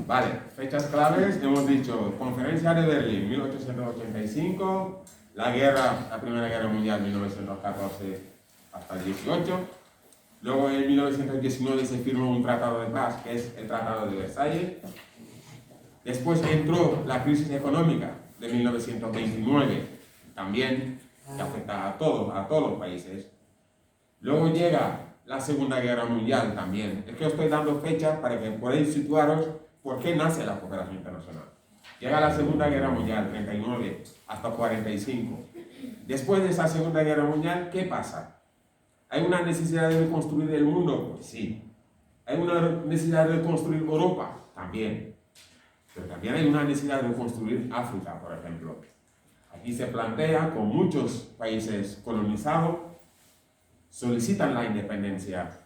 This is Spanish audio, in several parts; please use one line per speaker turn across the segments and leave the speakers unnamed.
Vale, fechas claves, hemos dicho, Conferencia de Berlín, 1885, la Primera Guerra Mundial, 1914 hasta el 18. Luego en 1919 se firmó un tratado de paz, que es el Tratado de Versalles. Después entró la crisis económica de 1929, también, que afecta a todos los países. Luego llega la Segunda Guerra Mundial también. Es que os estoy dando fechas para que podáis situaros por qué nace la cooperación internacional. Llega la Segunda Guerra Mundial, 39 hasta 45. Después de esa Segunda Guerra Mundial, ¿qué pasa? ¿Hay una necesidad de reconstruir el mundo? Pues sí. ¿Hay una necesidad de reconstruir Europa? También. Pero también hay una necesidad de reconstruir África, por ejemplo. Aquí se plantea, con muchos países colonizados, solicitan la independencia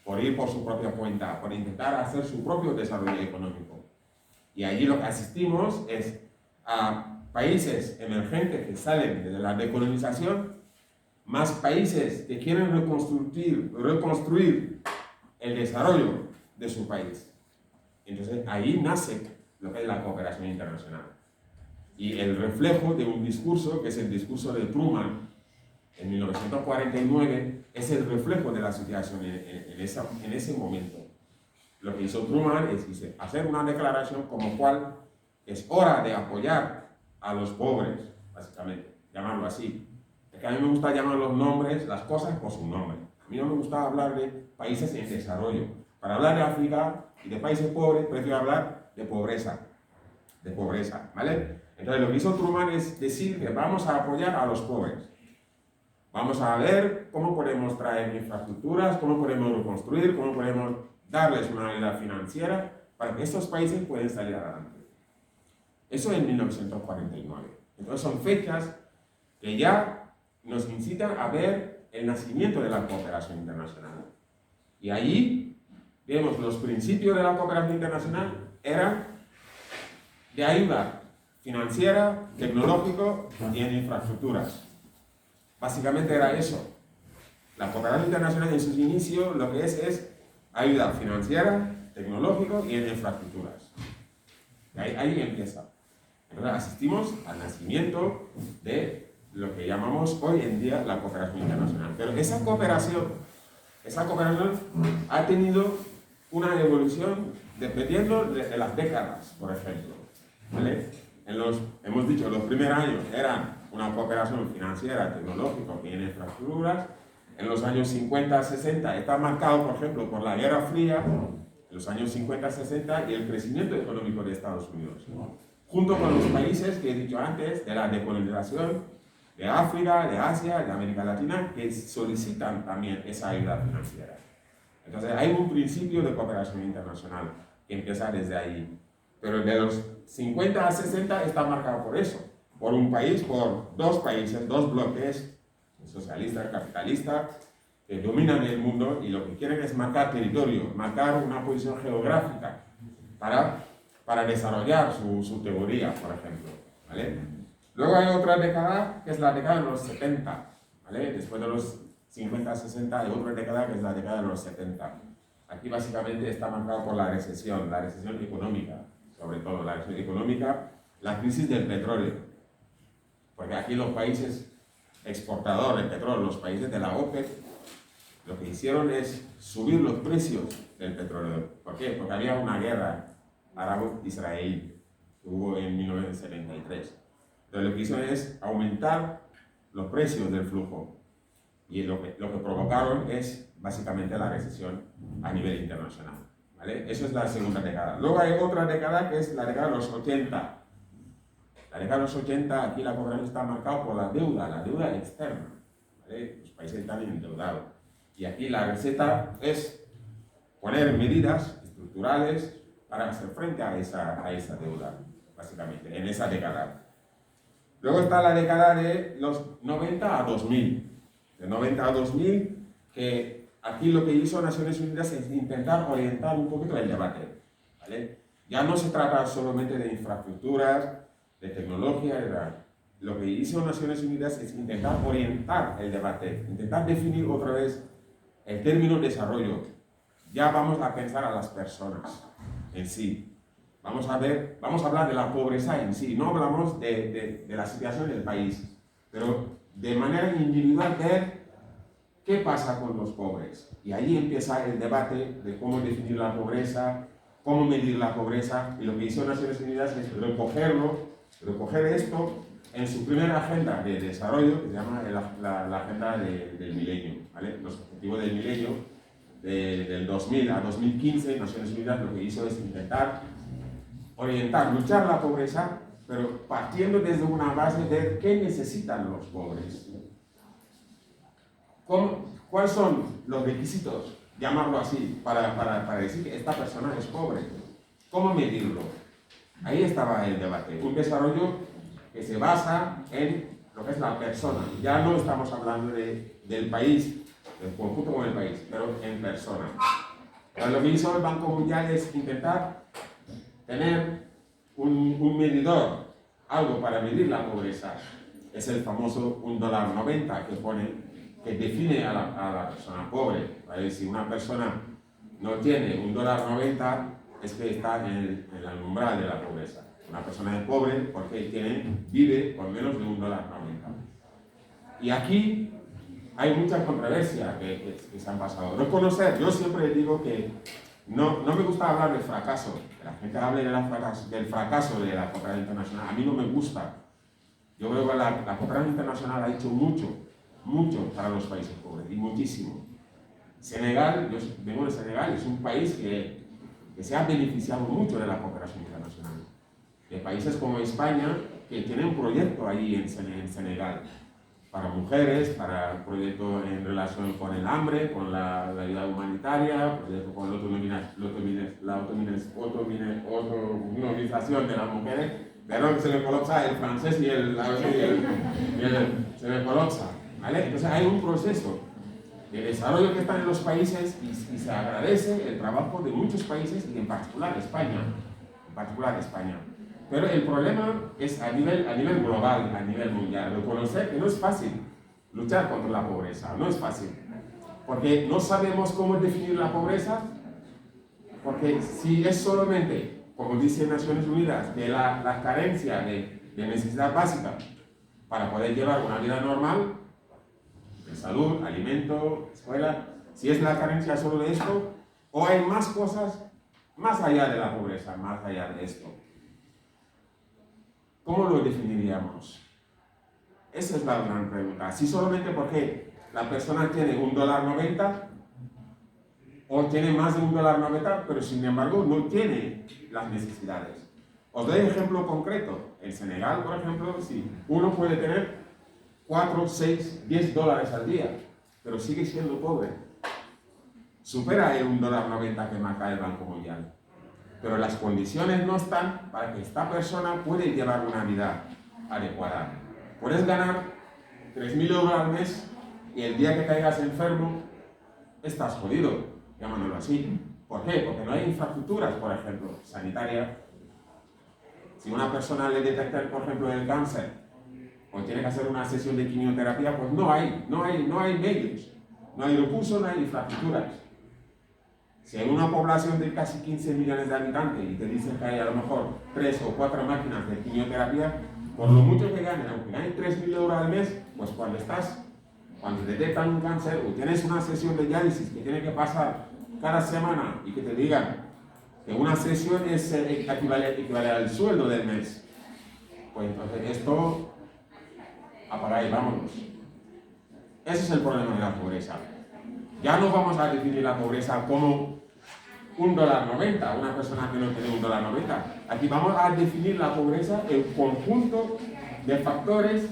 por ir por su propia cuenta, por intentar hacer su propio desarrollo económico. Y allí lo que asistimos es a países emergentes que salen de la decolonización, más países que quieren reconstruir el desarrollo de su país. Entonces ahí nace lo que es la cooperación internacional. Y el reflejo de un discurso, que es el discurso de Truman, en 1949, es el reflejo de la situación en ese momento. Lo que hizo Truman es hacer una declaración como cual es hora de apoyar a los pobres, básicamente, llamarlo así. Es que a mí me gusta llamar los nombres, las cosas por su nombre. A mí no me gusta hablar de países en desarrollo. Para hablar de África y de países pobres, prefiero hablar de pobreza, ¿vale? Entonces lo que hizo Truman es decir que vamos a apoyar a los pobres. Vamos a ver cómo podemos traer infraestructuras, cómo podemos reconstruir, cómo podemos darles una ayuda financiera para que estos países puedan salir adelante. Eso en 1949. Entonces son fechas que ya nos incitan a ver el nacimiento de la cooperación internacional. Y allí vemos los principios de la cooperación internacional eran de ayuda financiera, tecnológico y en infraestructuras. Básicamente era eso. La cooperación internacional en sus inicios lo que es ayuda financiera, tecnológico y en infraestructuras. Y ahí empieza. Entonces asistimos al nacimiento de lo que llamamos hoy en día la cooperación internacional. Pero esa cooperación ha tenido una evolución dependiendo de las décadas, por ejemplo. ¿Vale? Hemos dicho, los primeros años eran una cooperación financiera, tecnológica y en infraestructuras. En los años 50-60 está marcado, por ejemplo, por la Guerra Fría, en los años 50-60 y el crecimiento económico de Estados Unidos, junto con los países que he dicho antes, de la decolonización, de África, de Asia, de América Latina, que solicitan también esa ayuda financiera. Entonces hay un principio de cooperación internacional que empieza desde ahí. Pero de los 50 a 60 está marcado por eso, por un país, por dos países, dos bloques, socialista, capitalista, que dominan el mundo y lo que quieren es marcar territorio, marcar una posición geográfica para desarrollar su teoría, por ejemplo. ¿Vale? Luego hay otra década, que es la década de los 70. ¿Vale? Después de los 50-60 hay otra década, que es la década de los 70. Aquí básicamente está marcado por la recesión económica, sobre todo la recesión económica, la crisis del petróleo. Porque aquí los países exportadores de petróleo, los países de la OPEP, lo que hicieron es subir los precios del petróleo. ¿Por qué? Porque había una guerra árabe-israelí que hubo en 1973. Entonces lo que hicieron es aumentar los precios del flujo. Y lo que provocaron es básicamente la recesión a nivel internacional. ¿Vale? Eso es la segunda década. Luego hay otra década que es la década de los 80. La década de los 80, aquí la cooperación está marcada por la deuda externa. ¿Vale? Los países están endeudados. Y aquí la receta es poner medidas estructurales para hacer frente a esa deuda, básicamente, en esa década. Luego está la década de los 90 a 2000. De 90 a 2000, que aquí lo que hizo Naciones Unidas es intentar orientar un poquito el debate. ¿Vale? Ya no se trata solamente de infraestructuras, de tecnología, lo que hizo Naciones Unidas es intentar orientar el debate, intentar definir otra vez el término desarrollo. Ya vamos a pensar a las personas en sí. vamos a hablar de la pobreza en sí, no hablamos de la situación del país, pero de manera individual ver qué pasa con los pobres. Y allí empieza el debate de cómo definir la pobreza, cómo medir la pobreza, y lo que hizo Naciones Unidas es recoger esto en su primera agenda de desarrollo, que se llama la agenda del milenio, ¿vale? Los objetivos del milenio, del 2000 a 2015, Naciones Unidas lo que hizo es intentar luchar la pobreza, pero partiendo desde una base de qué necesitan los pobres. ¿Cuáles son los requisitos, llamarlo así, para decir que esta persona es pobre? ¿Cómo medirlo? Ahí estaba el debate. Un desarrollo que se basa en lo que es la persona. Ya no estamos hablando del país, del conjunto con el país, pero en persona. Pero lo que hizo el Banco Mundial es intentar tener un medidor, algo para medir la pobreza. Es el famoso $1.90 que define a la persona pobre. ¿Vale? Si una persona no tiene $1.90, es que está en el umbral de la pobreza. Una persona es pobre porque vive con menos de $1.90. Y aquí hay mucha controversia que se han pasado. Yo siempre digo que no me gusta hablar del fracaso. Que la gente hable del fracaso de la cooperación internacional. A mí no me gusta. Yo creo que la cooperación internacional ha hecho mucho para los países pobres, y muchísimo. Senegal, yo vengo de Senegal, es un país que se ha beneficiado mucho de la cooperación internacional. De países como España, que tienen un proyecto ahí en Senegal, para mujeres, para un proyecto en relación con el hambre, con la ayuda humanitaria, proyecto con la autonomización de las mujeres. Perdón, que se me colapsa el francés se me colapsa, ¿vale? Entonces hay un proceso de desarrollo que está en los países y se agradece el trabajo de muchos países y en particular España. Pero el problema es a nivel global, a nivel mundial. Reconocer que no es fácil luchar contra la pobreza, no es fácil. Porque no sabemos cómo definir la pobreza, porque si es solamente, como dice Naciones Unidas, de la carencia de necesidad básica para poder llevar una vida normal, de salud, alimento, escuela, si es la carencia solo de esto, o hay más cosas más allá de la pobreza, más allá de esto. ¿Cómo lo definiríamos? Esa es la gran pregunta. Si solamente porque la persona tiene $1.90 o tiene más de $1.90, pero sin embargo no tiene las necesidades. Os doy ejemplo concreto. En Senegal, por ejemplo, sí, uno puede tener 4, 6, $10 al día, pero sigue siendo pobre. Supera el $1.90 que marca el Banco Mundial. Pero las condiciones no están para que esta persona pueda llevar una vida adecuada. Puedes ganar 3.000 euros al mes y el día que caigas enfermo estás jodido, llamándolo así. ¿Por qué? Porque no hay infraestructuras, por ejemplo, sanitarias. Si una persona le detectan, por ejemplo, el cáncer o tiene que hacer una sesión de quimioterapia, pues no hay medios, no hay recursos, no hay infraestructuras. Si hay una población de casi 15 millones de habitantes y te dicen que hay a lo mejor 3 o 4 máquinas de quimioterapia, por lo mucho que ganen, aunque ganen 3.000 euros al mes, pues cuando detectan un cáncer o tienes una sesión de diálisis que tiene que pasar cada semana y que te digan que una sesión equivale al sueldo del mes, pues entonces esto apaga y vámonos. Ese es el problema de la pobreza. Ya no vamos a definir la pobreza como $1.90, una persona que no tiene $1.90. Aquí vamos a definir la pobreza, el conjunto de factores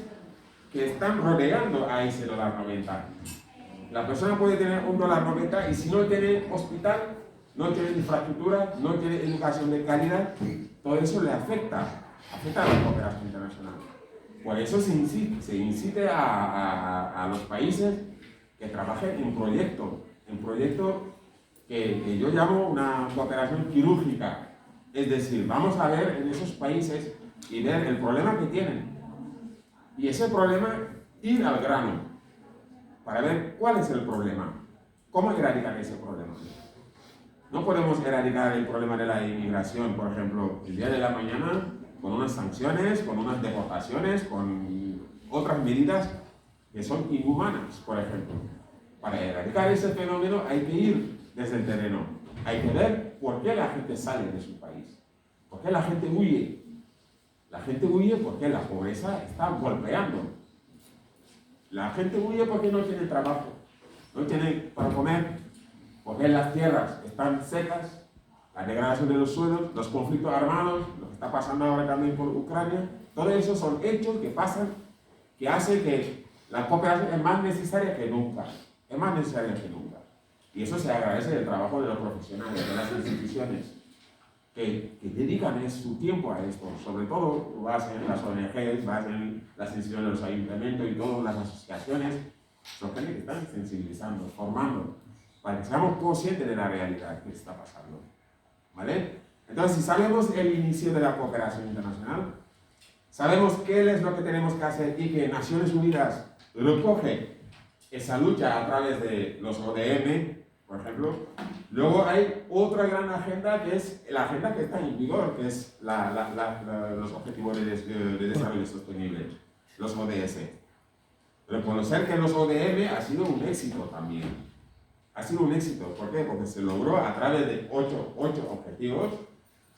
que están rodeando a ese $1.90. La persona puede tener $1.90 y si no tiene hospital, no tiene infraestructura, no tiene educación de calidad, todo eso le afecta a la cooperación internacional. Por eso se incite a los países que trabajen en proyectos que yo llamo una cooperación quirúrgica. Es decir, vamos a ver en esos países y ver el problema que tienen. Y ese problema, ir al grano, para ver cuál es el problema, cómo erradicar ese problema. No podemos erradicar el problema de la inmigración, por ejemplo, el día de la mañana, con unas sanciones, con unas deportaciones, con otras medidas que son inhumanas, por ejemplo. Para erradicar ese fenómeno hay que ir desde el terreno. Hay que ver por qué la gente sale de su país. ¿Por qué la gente huye? La gente huye porque la pobreza está golpeando. La gente huye porque no tiene trabajo, no tiene para comer, porque las tierras están secas, la degradación de los suelos, los conflictos armados, lo que está pasando ahora también por Ucrania. Todo eso son hechos que pasan, que hacen que la cooperación es más necesaria que nunca. Es más necesaria que nunca. Y eso se agradece del trabajo de los profesionales, de las instituciones, que dedican su tiempo a esto. Sobre todo, vas en las ONGs, vas en las instituciones de los ayuntamientos y todas las asociaciones, son gente que están sensibilizando, formando, para que seamos conscientes de la realidad que está pasando. ¿Vale? Entonces, si sabemos el inicio de la cooperación internacional, sabemos qué es lo que tenemos que hacer y que Naciones Unidas recoge esa lucha a través de los ODM, por ejemplo. Luego hay otra gran agenda que es la agenda que está en vigor, que es los Objetivos de Desarrollo Sostenible, los ODS. Reconocer que los ODM ha sido un éxito también. Ha sido un éxito. ¿Por qué? Porque se logró a través de ocho objetivos.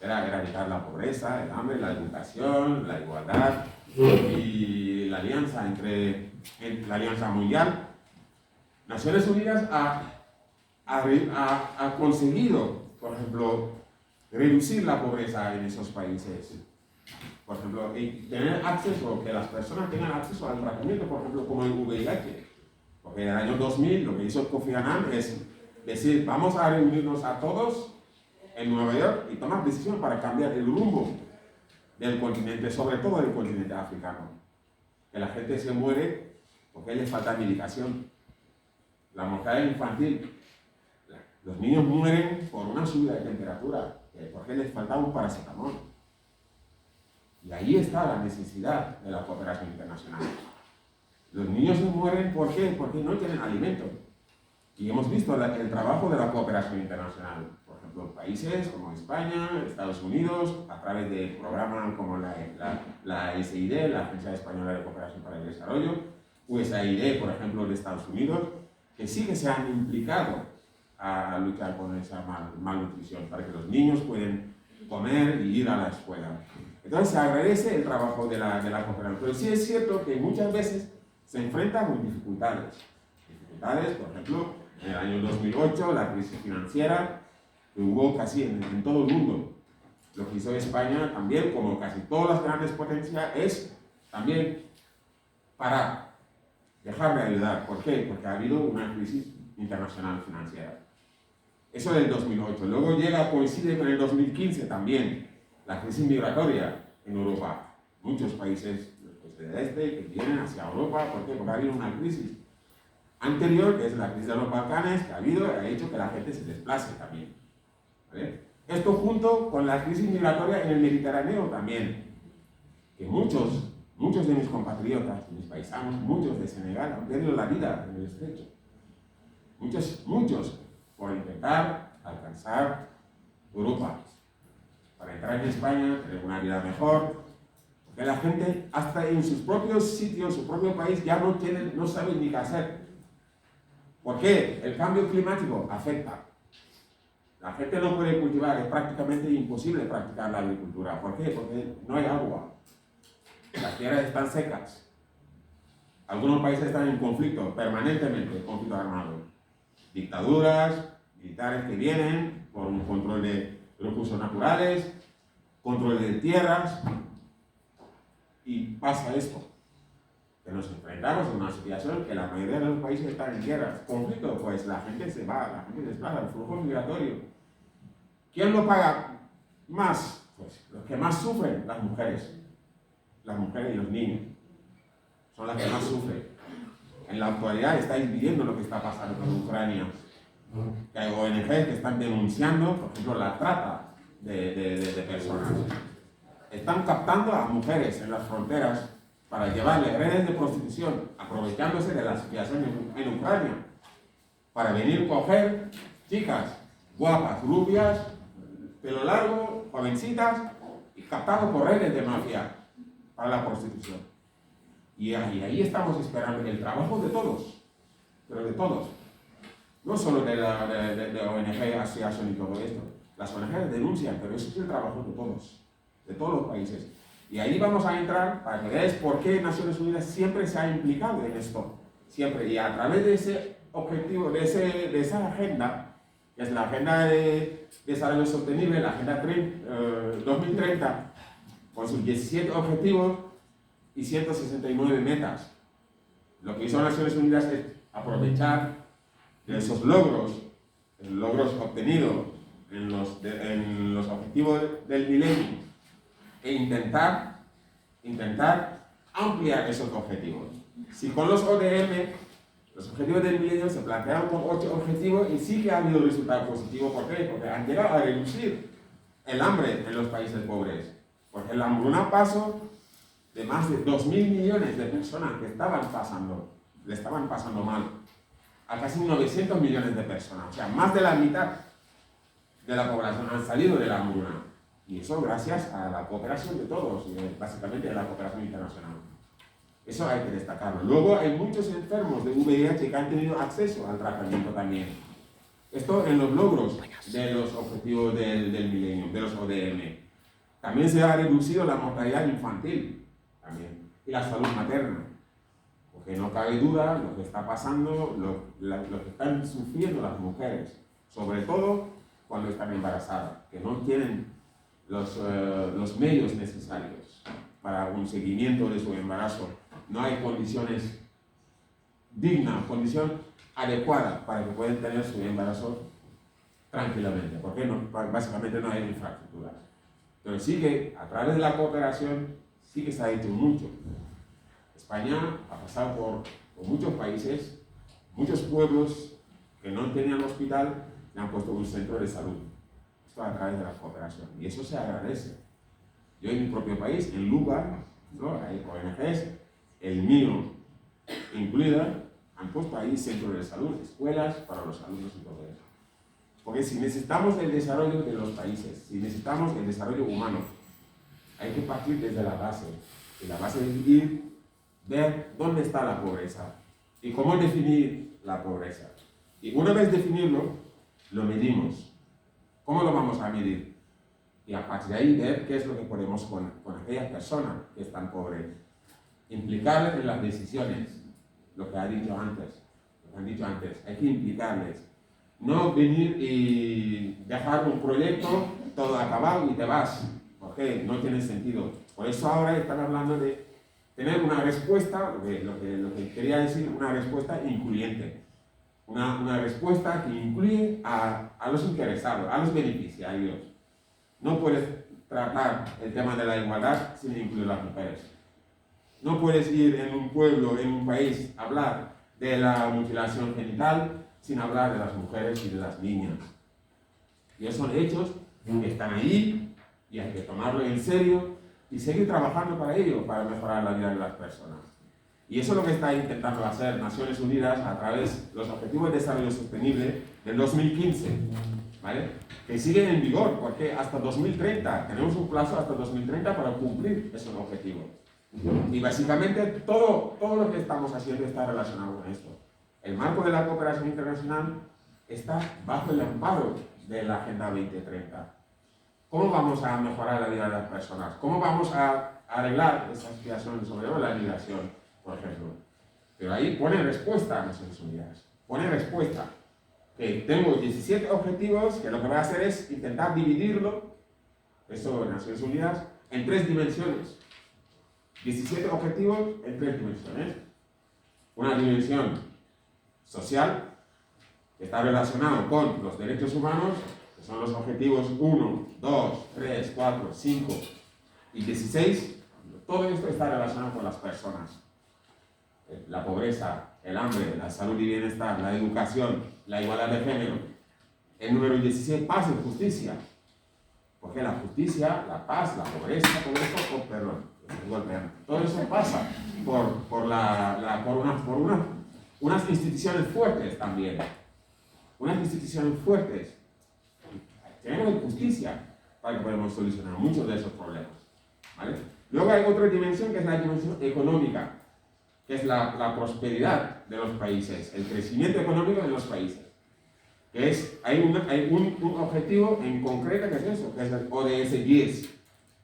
Era erradicar la pobreza, el hambre, la educación, la igualdad y la alianza la alianza mundial. Naciones Unidas ha conseguido, por ejemplo, reducir la pobreza en esos países. Por ejemplo, y tener acceso, que las personas tengan acceso al tratamiento, por ejemplo, como el VIH. Porque en el año 2000 lo que hizo Kofi Annan es decir, vamos a reunirnos a todos en Nueva York y tomar decisiones para cambiar el rumbo del continente, sobre todo del continente africano. Que la gente se muere porque les falta medicación. La mortalidad infantil. Los niños mueren por una subida de temperatura, porque les falta un paracetamol. Y ahí está la necesidad de la cooperación internacional. Los niños se mueren, ¿por qué? Porque no tienen alimento. Y hemos visto el trabajo de la cooperación internacional. Por ejemplo, países como España, Estados Unidos, a través de programas como la SID, la Agencia Española de Cooperación para el Desarrollo, USAID, por ejemplo, de Estados Unidos, que sí que se han implicado a luchar con esa malnutrición, para que los niños puedan comer y ir a la escuela. Entonces se agradece el trabajo de la cooperación. Pero sí es cierto que muchas veces se enfrenta con dificultades. Dificultades, por ejemplo, en el año 2008, la crisis financiera que hubo casi en todo el mundo. Lo que hizo España también, como casi todas las grandes potencias, es también parar, dejar de ayudar. ¿Por qué? Porque ha habido una crisis internacional financiera. Eso del 2008. Luego coincide con el 2015 también, la crisis migratoria en Europa. Muchos países del este que vienen hacia Europa. ¿Por qué? Porque ha habido una crisis anterior, que es la crisis de los Balcanes, que ha hecho que la gente se desplace también. ¿Vale? Esto junto con la crisis migratoria en el Mediterráneo también, que muchos de mis compatriotas, mis paisanos, muchos de Senegal han perdido la vida en el estrecho. Muchos, por intentar alcanzar Europa, para entrar en España, tener una vida mejor, porque la gente hasta en sus propios sitios, su propio país, ya no saben ni qué hacer. ¿Por qué? El cambio climático afecta. La gente no puede cultivar, es prácticamente imposible practicar la agricultura. ¿Por qué? Porque no hay agua. Las tierras están secas. Algunos países están en conflicto, permanentemente, conflicto armado. Dictaduras, militares que vienen por un control de recursos naturales, control de tierras, y pasa esto, que nos enfrentamos a una situación que la mayoría de los países están en guerra. Conflicto, pues la gente se va, la gente se desplaza, el flujo migratorio. ¿Quién lo paga más? Pues los que más sufren, las mujeres y los niños, son las que más sufren. En la actualidad estáis viendo lo que está pasando con Ucrania. Que hay ONG que están denunciando, por ejemplo, la trata de personas. Están captando a mujeres en las fronteras para llevarles redes de prostitución, aprovechándose de la situación en Ucrania, para venir a coger chicas guapas, rubias, pelo largo, jovencitas, y captados por redes de mafia para la prostitución. Y ahí estamos esperando el trabajo de todos, pero de todos. No solo de ONG, asociación y todo esto. Las ONG denuncian, pero eso es el trabajo de todos los países. Y ahí vamos a entrar para que veáis por qué Naciones Unidas siempre se ha implicado en esto. Siempre. Y a través de ese objetivo, de esa agenda, que es la Agenda de Desarrollo Sostenible, la Agenda 2030, con sus 17 objetivos y 169 metas. Lo que hizo Naciones Unidas es aprovechar esos logros obtenidos en los objetivos del milenio e intentar ampliar esos objetivos. Si con los ODM, los objetivos del milenio se plantearon con 8 objetivos y sí que ha habido resultados positivos. ¿Por qué? Porque han llegado a reducir el hambre en los países pobres. Porque la hambruna pasó de más de 2.000 millones de personas que le estaban pasando mal, a casi 900 millones de personas. O sea, más de la mitad de la población han salido de la hambruna. Y eso gracias a la cooperación de todos, básicamente de la cooperación internacional. Eso hay que destacarlo. Luego hay muchos enfermos de VIH que han tenido acceso al tratamiento también. Esto en los logros de los objetivos del milenio, de los ODM. También se ha reducido la mortalidad infantil también, y la salud materna. Porque no cabe duda lo que está pasando, lo que están sufriendo las mujeres, sobre todo cuando están embarazadas, que no tienen los medios necesarios para un seguimiento de su embarazo. No hay condiciones dignas, condición adecuada para que puedan tener su embarazo tranquilamente, porque básicamente no hay infraestructura. Pero sí que a través de la cooperación sí que se ha hecho mucho. España ha pasado por muchos países, muchos pueblos que no tenían hospital, le han puesto un centro de salud. Esto a través de la cooperación. Y eso se agradece. Yo en mi propio país, en Lugar, ¿no? Hay ONGs, el mío incluida, han puesto ahí centros de salud, escuelas para los alumnos y todo eso. Porque si necesitamos el desarrollo de los países, si necesitamos el desarrollo humano, hay que partir desde la base. Y la base es ver dónde está la pobreza y cómo definir la pobreza. Y una vez definirlo, lo medimos. ¿Cómo lo vamos a medir? Y a partir de ahí ver qué es lo que podemos con aquellas personas que están pobres. Implicarles en las decisiones, lo que han dicho antes, hay que implicarles. No venir y dejar un proyecto todo acabado y te vas, porque no tiene sentido. Por eso ahora están hablando de tener una respuesta, lo que quería decir, una respuesta incluyente. Una respuesta que incluye a los interesados, a los beneficiarios. No puedes tratar el tema de la igualdad sin incluir a las mujeres. No puedes ir en un pueblo, en un país, a hablar de la mutilación genital sin hablar de las mujeres y de las niñas. Y esos son hechos que están ahí y hay que tomarlo en serio y seguir trabajando para ello, para mejorar la vida de las personas. Y eso es lo que está intentando hacer Naciones Unidas a través de los Objetivos de Desarrollo Sostenible del 2015, ¿vale? Que siguen en vigor, porque hasta 2030, tenemos un plazo hasta 2030 para cumplir esos objetivos. Y básicamente todo lo que estamos haciendo está relacionado con esto. El marco de la cooperación internacional está bajo el amparo de la Agenda 2030. ¿Cómo vamos a mejorar la vida de las personas? ¿Cómo vamos a arreglar esa situación, sobre todo la migración, por ejemplo? Pero ahí pone respuesta a Naciones Unidas. Pone respuesta. Que tengo 17 objetivos, que lo que voy a hacer es intentar dividirlo, eso Naciones Unidas, en 3 dimensiones. 17 objetivos en 3 dimensiones. Una dimensión social, que está relacionado con los derechos humanos, que son los objetivos 1, 2, 3, 4, 5 y 16. Todo esto está relacionado con las personas. La pobreza, el hambre, la salud y bienestar, la educación, la igualdad de género. El número 16, paz y justicia. Porque la justicia, la paz, la pobreza, todo eso, todo eso pasa por unas instituciones fuertes también. Unas instituciones fuertes tiene que haber justicia para que podamos solucionar muchos de esos problemas, ¿vale? Luego hay otra dimensión que es la dimensión económica, que es la prosperidad de los países, el crecimiento económico de los países. Que es, hay un objetivo en concreto que es eso, que es el ODS 10,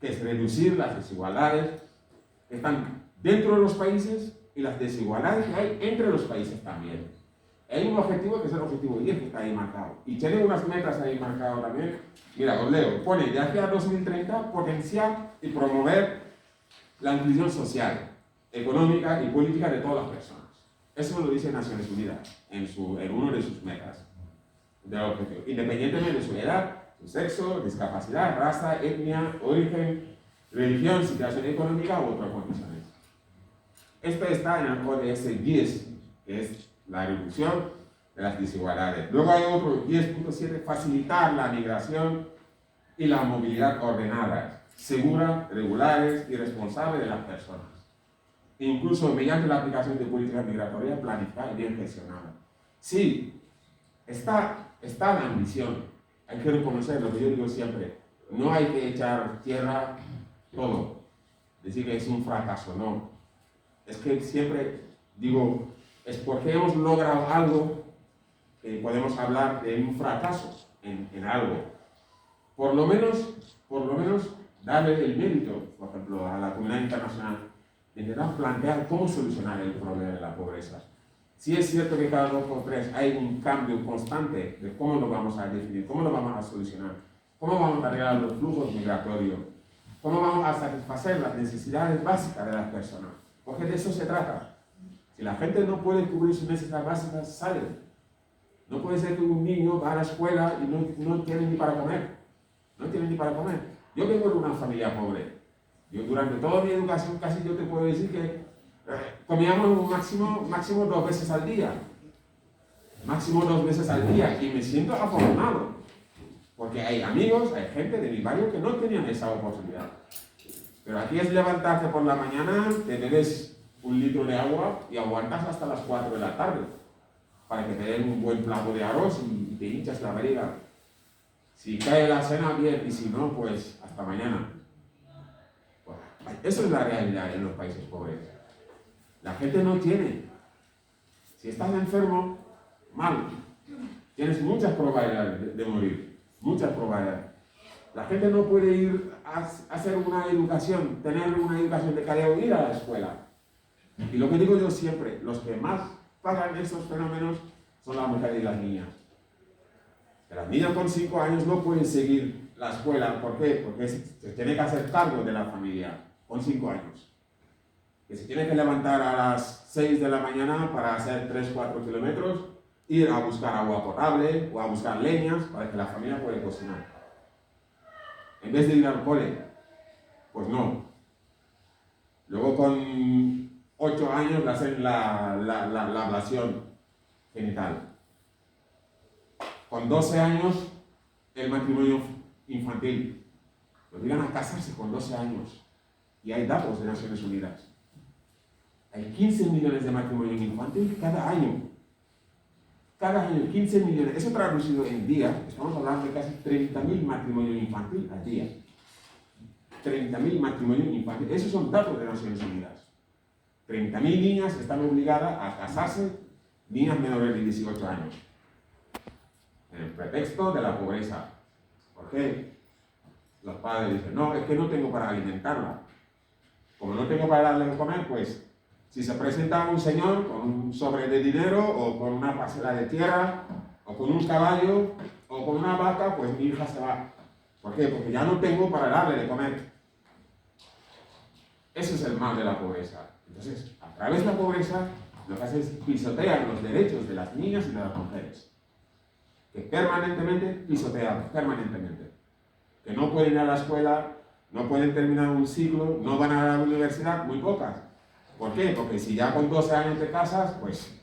que es reducir las desigualdades que están dentro de los países y las desigualdades que hay entre los países también. Hay un objetivo que es el objetivo 10 que está ahí marcado. Y tiene unas metas ahí marcadas también. Mira, os leo. Pone, de aquí a 2030, potenciar y promover la inclusión social, económica y política de todas las personas. Eso lo dice Naciones Unidas en uno de sus metas del objetivo. Independientemente de su edad, su sexo, discapacidad, raza, etnia, origen, religión, situación económica u otras condiciones. Esto está en el ODS 10, que es la reducción de las desigualdades. Luego hay otro 10.7, facilitar la migración y la movilidad ordenadas, seguras, regulares y responsables de las personas, incluso mediante la aplicación de políticas migratorias planificadas y bien gestionadas. Sí, está la ambición, hay que reconocer lo que yo digo siempre, no hay que echar tierra todo, decir que es un fracaso, no. Es que siempre digo, es porque hemos logrado algo que podemos hablar de un fracaso en algo. Por lo menos darle el mérito, por ejemplo, a la comunidad internacional, de intentar plantear cómo solucionar el problema de la pobreza. Sí es cierto que cada 2 por 3 hay un cambio constante de cómo lo vamos a definir, cómo lo vamos a solucionar, cómo vamos a arreglar los flujos migratorios, cómo vamos a satisfacer las necesidades básicas de las personas, porque de eso se trata. Si la gente no puede cubrir sus necesidades básicas, sale. No puede ser que un niño va a la escuela y no tiene ni para comer. No tiene ni para comer. Yo vengo de una familia pobre. Yo durante toda mi educación casi yo te puedo decir que comíamos máximo 2 veces al día. Máximo 2 veces al día. Y me siento afortunado. Porque hay amigos, hay gente de mi barrio que no tenían esa oportunidad. Pero aquí es levantarte por la mañana, te bebes 1 litro de agua y aguantas hasta las 4 de la tarde. Para que te den un buen plato de arroz y te hinchas la barriga. Si cae la cena, bien, y si no, pues hasta mañana. Bueno, eso es la realidad en los países pobres. La gente no tiene. Si estás enfermo, mal. Tienes muchas probabilidades de morir. Muchas probabilidades. La gente no puede ir a hacer una educación, tener una educación de calidad o ir a la escuela. Y lo que digo yo siempre, los que más pagan estos fenómenos son las mujeres y las niñas. Las niñas con 5 años no pueden seguir la escuela. ¿Por qué? Porque se tiene que hacer cargo de la familia con 5 años. Que se tiene que levantar a las 6 de la mañana para hacer 3-4 kilómetros, ir a buscar agua potable o a buscar leñas para que la familia pueda cocinar. En vez de ir al cole, pues no. Luego con 8 años le hacen la ablación genital. Con 12 años, el matrimonio infantil. Lo obligan a casarse con 12 años. Y hay datos de Naciones Unidas. Hay 15 millones de matrimonios infantiles cada año. Cada año, 15 millones. Eso traducido en días, estamos hablando de casi 30.000 matrimonios infantiles al día. 30.000 matrimonios infantiles. Esos son datos de Naciones Unidas. 30.000 niñas están obligadas a casarse, niñas menores de 18 años. En el pretexto de la pobreza. ¿Por qué? Los padres dicen, no, es que no tengo para alimentarla. Como no tengo para darle de comer, pues, si se presenta un señor con un sobre de dinero, o con una parcela de tierra, o con un caballo, o con una vaca, pues mi hija se va. ¿Por qué? Porque ya no tengo para darle de comer. Ese es el mal de la pobreza. Entonces, a través de la pobreza, lo que hace es pisotear los derechos de las niñas y de las mujeres. Que permanentemente pisotean, permanentemente. Que no pueden ir a la escuela, no pueden terminar un ciclo, no van a la universidad, muy pocas. ¿Por qué? Porque si ya con 12 años te casas, pues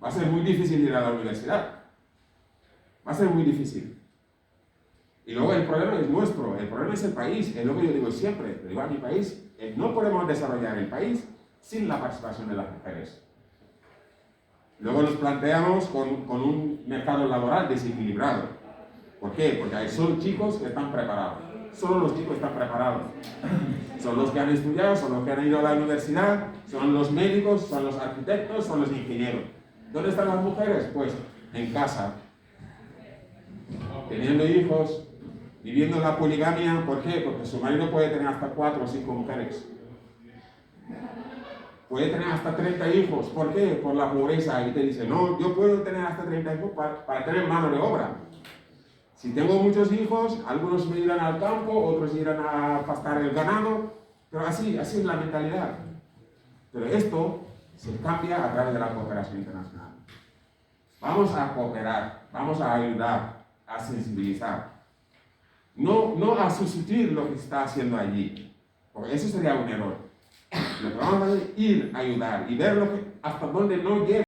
va a ser muy difícil ir a la universidad. Va a ser muy difícil. Y luego el problema es nuestro, el problema es el país, es lo que yo digo siempre, lo digo a mi país, no podemos desarrollar el país sin la participación de las mujeres. Luego nos planteamos con un mercado laboral desequilibrado. ¿Por qué? Porque son chicos que están preparados. Solo los chicos están preparados. Son los que han estudiado, son los que han ido a la universidad, son los médicos, son los arquitectos, son los ingenieros. ¿Dónde están las mujeres? Pues en casa, teniendo hijos, viviendo la poligamia. ¿Por qué? Porque su marido puede tener hasta 4 o 5 mujeres. Puede tener hasta 30 hijos. ¿Por qué? Por la pobreza. Y te dice, no, yo puedo tener hasta 30 hijos para tener mano de obra. Si tengo muchos hijos, algunos me irán al campo, otros irán a pastar el ganado, pero así es la mentalidad. Pero esto se cambia a través de la cooperación internacional. Vamos a cooperar, vamos a ayudar, a sensibilizar. No a sustituir lo que se está haciendo allí, porque eso sería un error. Lo que vamos a hacer es ir a ayudar y ver hasta dónde no llega.